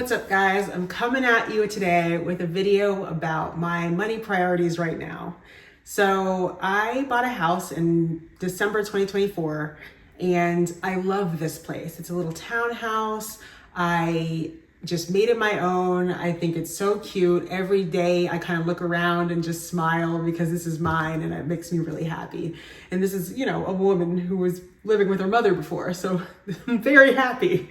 What's up, guys? I'm coming at you today with a video about my money priorities right now. So I bought a house in December 2024 and I love this place. It's a little townhouse. I just made it my own. I think it's so cute. Every day I kind of look around and just smile because this is mine and it makes me really happy. And this is, a woman who was living with her mother before, so I'm very happy.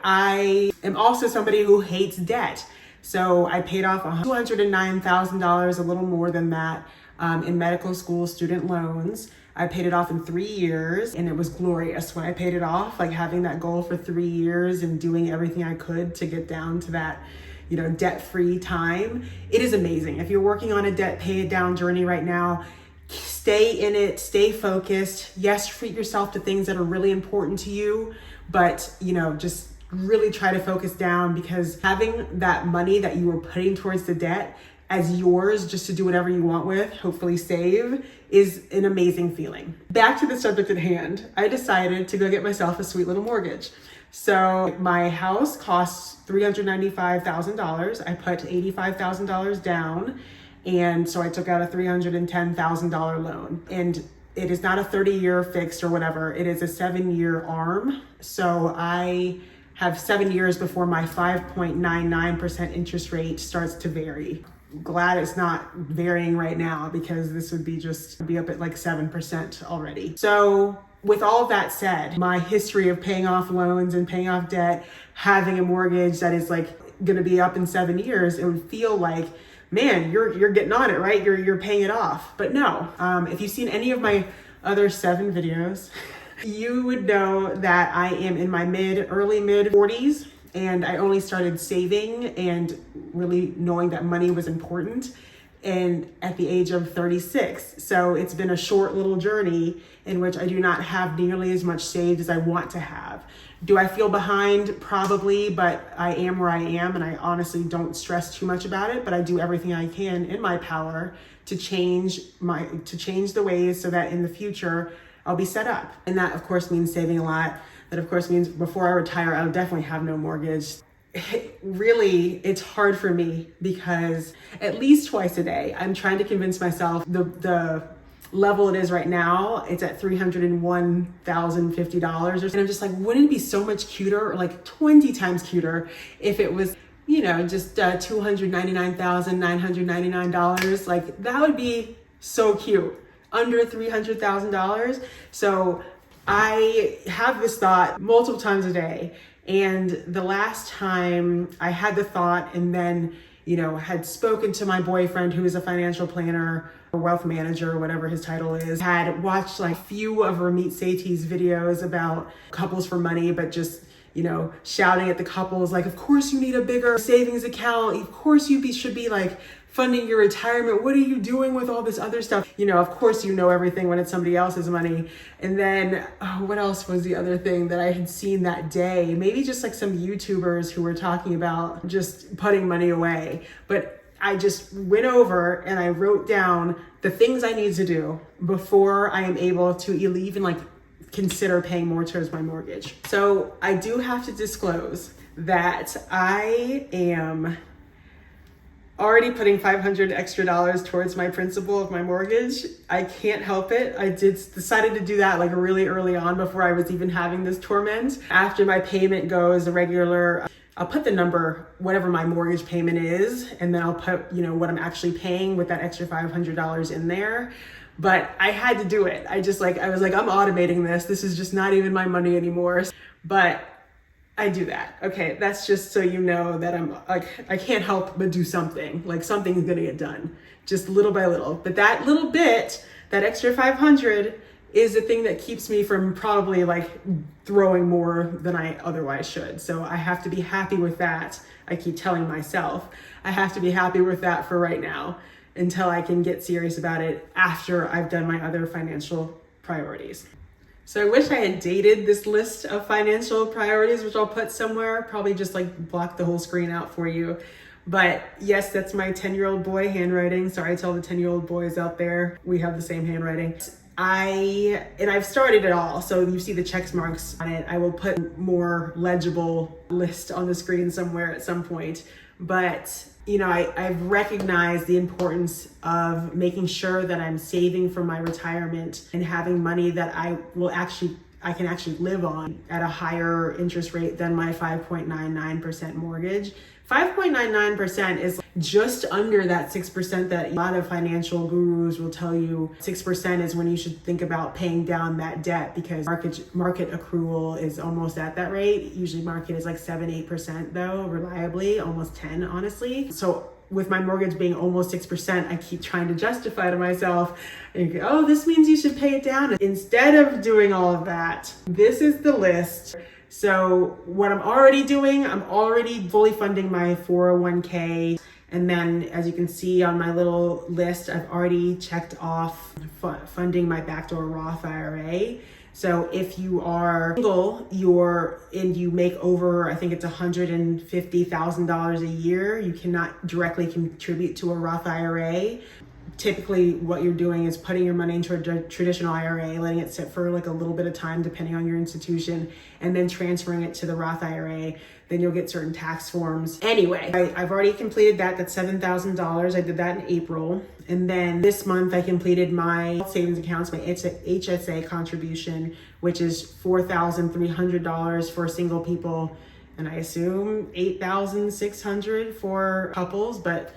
I am also somebody who hates debt. So I paid off $209,000, a little more than that, in medical school student loans. I paid it off in 3 years and it was glorious when I paid it off, like having that goal for 3 years and doing everything I could to get down to that, debt-free time. It is amazing. If you're working on a debt pay it down journey right now, stay in it, stay focused. Yes, treat yourself to things that are really important to you, but just really try to focus down, because having that money that you were putting towards the debt as yours just to do whatever you want with, hopefully save, is an amazing feeling. Back to the subject at hand, I decided to go get myself a sweet little mortgage. So my house costs $395,000. I put $85,000 down. And so I took out a $310,000 loan. And it is not a 30-year fixed or whatever. It is a 7-year ARM. So I have 7 years before my 5.99% interest rate starts to vary. Glad it's not varying right now, because this would be up at like 7% already. So with all of that said, my history of paying off loans and paying off debt, having a mortgage that is like gonna be up in 7 years, it would feel like, man, you're getting on it, right? You're paying it off. But no, if you've seen any of my other 7 videos, you would know that I am in my early mid 40s, and I only started saving and really knowing that money was important and at the age of 36. So it's been a short little journey in which I do not have nearly as much saved as I want to have. Do I feel behind? Probably, but I am where I am, and I honestly don't stress too much about it, but I do everything I can in my power to change the ways so that in the future I'll be set up. And that of course means saving a lot. That of course means before I retire, I'll definitely have no mortgage. It's hard for me because at least twice a day, I'm trying to convince myself the level it is right now, it's at $301,050. And I'm just like, wouldn't it be so much cuter, or like 20 times cuter, if it was, just $299,999? Like, that would be so cute, under $300,000. So I have this thought multiple times a day. And the last time I had the thought and then, had spoken to my boyfriend, who is a financial planner or wealth manager, or whatever his title is, had watched like a few of Ramit Sethi's videos about couples for money, but just, shouting at the couples, like, of course you need a bigger savings account. Of course you should be like funding your retirement. What are you doing with all this other stuff? Of course everything when it's somebody else's money. And then, what else was the other thing that I had seen that day? Maybe just like some YouTubers who were talking about just putting money away. But I just went over and I wrote down the things I need to do before I am able to even like consider paying more towards my mortgage. So I do have to disclose that I am already putting $500 extra towards my principal of my mortgage. I can't help it. I decided to do that like really early on, before I was even having this torment. After my payment goes a regular, I'll put the number, whatever my mortgage payment is, and then I'll put, what I'm actually paying with that extra $500 in there. But I had to do it. I was like, I'm automating this. This is just not even my money anymore. But I do that. Okay, that's just so you know that I'm like, I can't help but do something. Like, something's gonna get done, just little by little. But that little bit, that extra 500, is the thing that keeps me from probably like throwing more than I otherwise should. So I have to be happy with that. I keep telling myself, I have to be happy with that for right now, until I can get serious about it after I've done my other financial priorities. So I wish I had dated this list of financial priorities, which I'll put somewhere, probably just like block the whole screen out for you. But yes, that's my 10-year-old boy handwriting. Sorry to all the 10-year-old boys out there. We have the same handwriting. I've started it all. So you see the check marks on it. I will put more legible list on the screen somewhere at some point. But I've recognized the importance of making sure that I'm saving for my retirement and having money that I can actually live on at a higher interest rate than my 5.99% mortgage. 5.99% is just under that 6% that a lot of financial gurus will tell you. 6% is when you should think about paying down that debt, because market accrual is almost at that rate. Usually market is like 7-8% though, reliably, almost 10 honestly. So with my mortgage being almost 6%, I keep trying to justify to myself, oh, this means you should pay it down. Instead of doing all of that, this is the list. So what I'm already doing, I'm already fully funding my 401k. And then as you can see on my little list, I've already checked off funding my backdoor Roth IRA. So if you are single, you make over, I think it's $150,000 a year, you cannot directly contribute to a Roth IRA. Typically what you're doing is putting your money into a traditional IRA, letting it sit for like a little bit of time depending on your institution, and then transferring it to the Roth IRA. Then you'll get certain tax forms. Anyway, I've already completed that. That's $7,000. I did that in April. And then this month I completed my savings accounts, my HSA contribution, which is $4,300 for single people. And I assume $8,600 for couples, but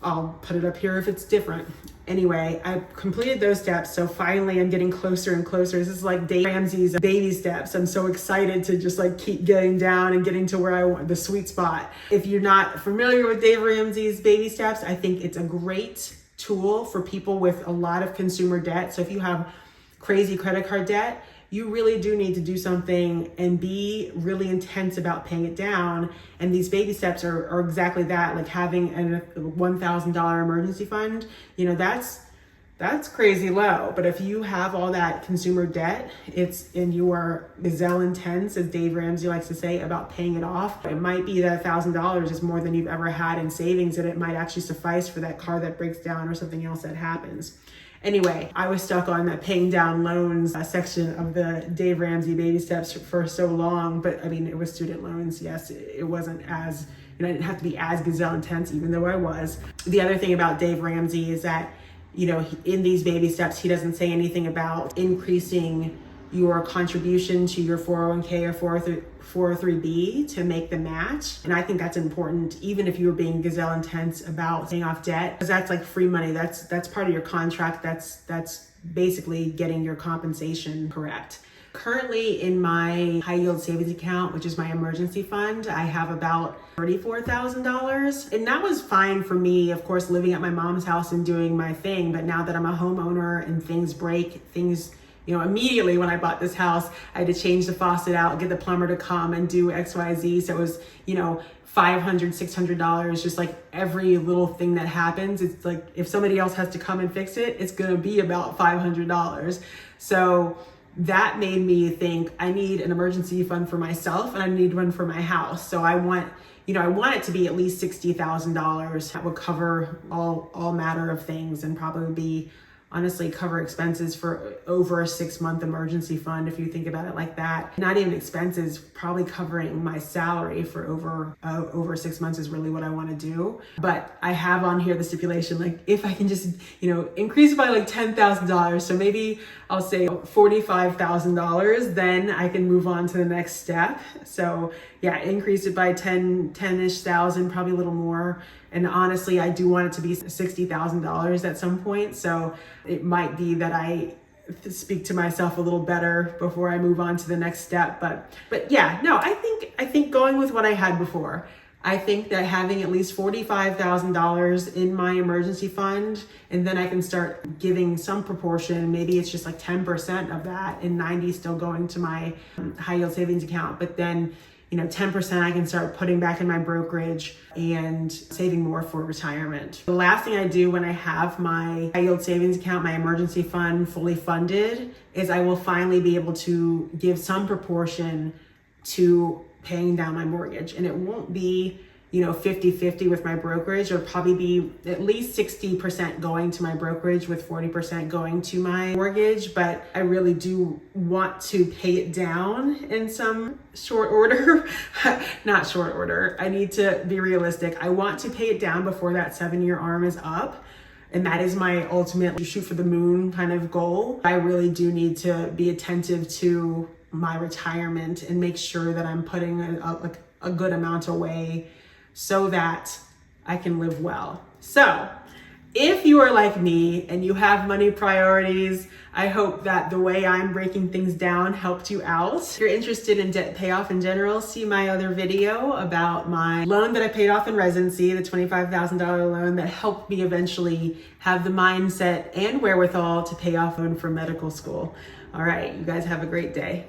I'll put it up here if it's different. Anyway, I completed those steps. So finally I'm getting closer and closer. This is like Dave Ramsey's baby steps. I'm so excited to just like keep getting down and getting to where I want, the sweet spot. If you're not familiar with Dave Ramsey's baby steps, I think it's a great tool for people with a lot of consumer debt. So if you have crazy credit card debt, you really do need to do something and be really intense about paying it down. And these baby steps are exactly that, like having a $1,000 emergency fund, that's crazy low. But if you have all that consumer debt, and you are gazelle intense, as Dave Ramsey likes to say, about paying it off, it might be that $1,000 is more than you've ever had in savings, and it might actually suffice for that car that breaks down or something else that happens. Anyway, I was stuck on that paying down loans section of the Dave Ramsey baby steps for so long, but I mean, it was student loans. Yes, it wasn't as, I didn't have to be as gazelle intense, even though I was. The other thing about Dave Ramsey is that, in these baby steps, he doesn't say anything about increasing your contribution to your 401k or 403b to make the match. And I think that's important, even if you're being gazelle intense about paying off debt, because that's like free money. That's part of your contract. That's basically getting your compensation correct. Currently in my high yield savings account, which is my emergency fund, I have about $34,000. And that was fine for me, of course, living at my mom's house and doing my thing. But now that I'm a homeowner and things break, immediately when I bought this house, I had to change the faucet out, get the plumber to come and do XYZ. So it was, $500, $600, just like every little thing that happens. It's like, if somebody else has to come and fix it, it's going to be about $500. So that made me think I need an emergency fund for myself and I need one for my house. So I want it to be at least $60,000. That would cover all matter of things and probably be, honestly, cover expenses for over a 6-month emergency fund, if you think about it like that. Not even expenses, probably covering my salary for over 6 months is really what I want to do. But I have on here the stipulation, like if I can just, increase it by like $10,000. So maybe I'll say $45,000, then I can move on to the next step. So yeah, increase it by 10-ish thousand, probably a little more. And honestly, I do want it to be $60,000 at some point. So it might be that I speak to myself a little better before I move on to the next step. But yeah, no, I think going with what I had before, I think that having at least $45,000 in my emergency fund, and then I can start giving some proportion, maybe it's just like 10% of that and 90 still going to my high yield savings account. But then 10% I can start putting back in my brokerage and saving more for retirement. The last thing I do when I have my high yield savings account, my emergency fund fully funded, is I will finally be able to give some proportion to paying down my mortgage. And it won't be 50-50 with my brokerage. It'll probably be at least 60% going to my brokerage with 40% going to my mortgage, but I really do want to pay it down in some short order. Not short order. I need to be realistic. I want to pay it down before that 7-year ARM is up. And that is my ultimate shoot for the moon kind of goal. I really do need to be attentive to my retirement and make sure that I'm putting a good amount away so that I can live well. So if you are like me and you have money priorities, I hope that the way I'm breaking things down helped you out. If you're interested in debt payoff in general, see my other video about my loan that I paid off in residency, the $25,000 loan that helped me eventually have the mindset and wherewithal to pay off loan for medical school. All right, you guys have a great day.